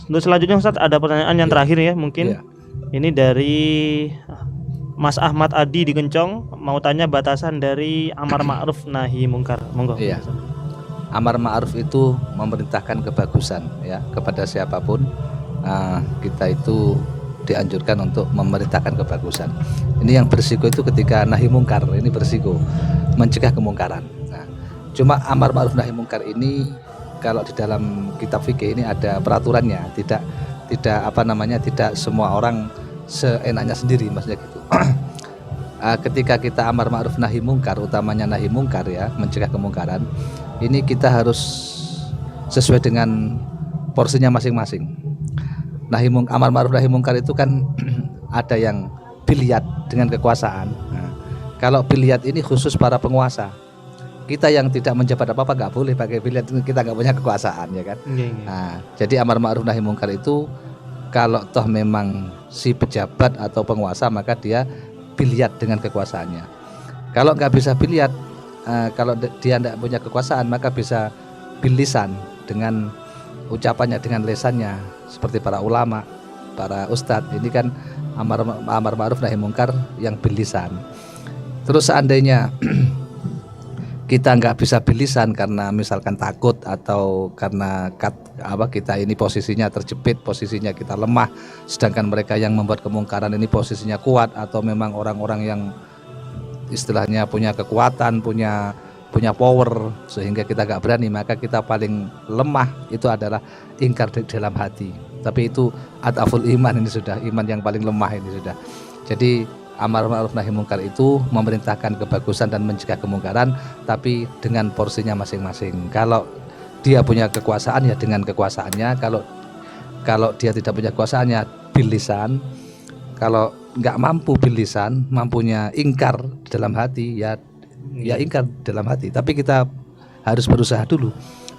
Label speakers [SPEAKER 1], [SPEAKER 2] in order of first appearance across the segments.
[SPEAKER 1] Untuk selanjutnya Ustaz ada pertanyaan yang terakhir ya mungkin.
[SPEAKER 2] Iya.
[SPEAKER 1] Ini dari Mas Ahmad Adi di Kencong, mau tanya batasan dari amar ma'ruf nahi mungkar. Monggo.
[SPEAKER 2] Iya. Amar ma'ruf itu memerintahkan kebagusan ya kepada siapapun. Kita itu dianjurkan untuk memerintahkan kebagusan. Ini yang berisiko itu ketika nahi mungkar, ini berisiko mencegah kemungkaran. Nah, cuma amar ma'ruf nahi mungkar ini kalau di dalam kitab fikih ini ada peraturannya, tidak tidak semua orang seenaknya sendiri, maksudnya gitu. Ketika kita amar ma'ruf nahi mungkar, utamanya nahi mungkar ya, mencegah kemungkaran, ini kita harus sesuai dengan porsinya masing-masing. Amar ma'ruf nahi mungkar itu kan ada yang biliat dengan kekuasaan. Nah, kalau biliat ini khusus para penguasa. Kita yang tidak menjabat apa-apa nggak boleh pakai biliat, kita nggak punya kekuasaan ya kan. Nah, jadi amar ma'ruf nahi mungkar itu kalau toh memang si pejabat atau penguasa maka dia biliat dengan kekuasaannya. Kalau nggak bisa biliat, kalau dia tidak punya kekuasaan maka bisa bilisan dengan ucapannya, dengan lesannya, seperti para ulama, para ustadz. Ini kan amar ma'ruf nahi mungkar yang bilisan. Terus seandainya kita nggak bisa bilisan karena misalkan takut atau karena kita ini posisinya terjepit, posisinya kita lemah, sedangkan mereka yang membuat kemungkaran ini posisinya kuat, atau memang orang-orang yang istilahnya punya kekuatan, punya power sehingga kita nggak berani, maka kita paling lemah itu adalah ingkar di dalam hati. Tapi itu adaful iman, ini sudah iman yang paling lemah ini sudah. Jadi amar ma'ruf nahi mungkar itu memerintahkan kebagusan dan mencegah kemungkaran, tapi dengan porsinya masing-masing. Kalau dia punya kekuasaan ya dengan kekuasaannya, kalau dia tidak punya kekuasaannya bilisan. Kalau nggak mampu bilisan, mampunya ingkar dalam hati ya ingkar dalam hati. Tapi kita harus berusaha dulu,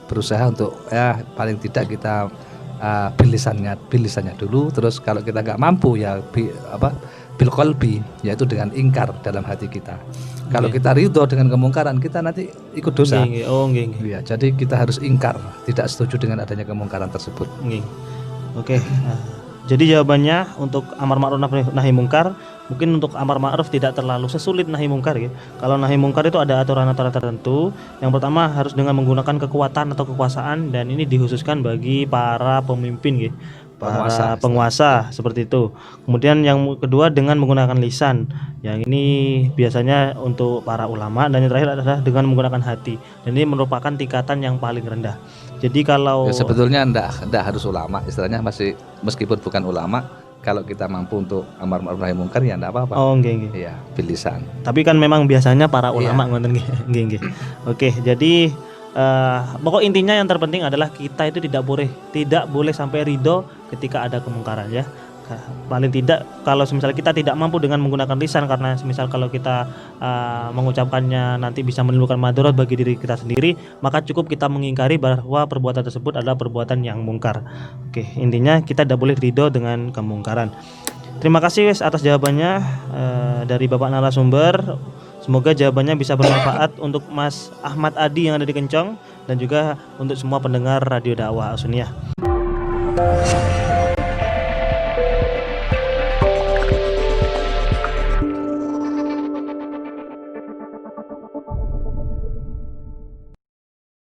[SPEAKER 2] berusaha untuk paling tidak kita bilisannya dulu. Terus kalau kita nggak mampu ya bil qalbi, yaitu dengan ingkar dalam hati kita. Kalau kita ridho dengan kemungkaran, kita nanti ikut dosa. Ya, jadi kita harus ingkar, tidak setuju dengan adanya kemungkaran tersebut.
[SPEAKER 1] Oke. Jadi jawabannya untuk amar ma'ruf nahi mungkar, mungkin untuk amar ma'ruf tidak terlalu sesulit nahi mungkar ya. Kalau nahi mungkar itu ada aturan-aturan tertentu. Yang pertama harus dengan menggunakan kekuatan atau kekuasaan, dan ini dikhususkan bagi para pemimpin ya. Para penguasa seperti itu. Kemudian yang kedua dengan menggunakan lisan. Yang ini biasanya untuk para ulama, dan yang terakhir adalah dengan menggunakan hati. Dan ini merupakan tingkatan yang paling rendah. Jadi kalau
[SPEAKER 2] sebetulnya enggak harus ulama, istilahnya masih meskipun bukan ulama, kalau kita mampu untuk amar ma'ruf nahi mungkar ya enggak apa-apa. Iya, bilisan.
[SPEAKER 1] Tapi kan memang biasanya para ulama ngoten nggih. Oke, jadi pokok intinya yang terpenting adalah kita itu tidak boleh sampai ridho ketika ada kemungkaran ya. Paling tidak kalau misalnya kita tidak mampu dengan menggunakan lisan, karena misal kalau kita mengucapkannya nanti bisa menimbulkan madarat bagi diri kita sendiri, maka cukup kita mengingkari bahwa perbuatan tersebut adalah perbuatan yang mungkar. Oke, intinya kita tidak boleh ridho dengan kemungkaran. Terima kasih atas jawabannya dari Bapak narasumber. Semoga jawabannya bisa bermanfaat untuk Mas Ahmad Adi yang ada di Kencong, dan juga untuk semua pendengar Radio Dakwah As-Sunniyah.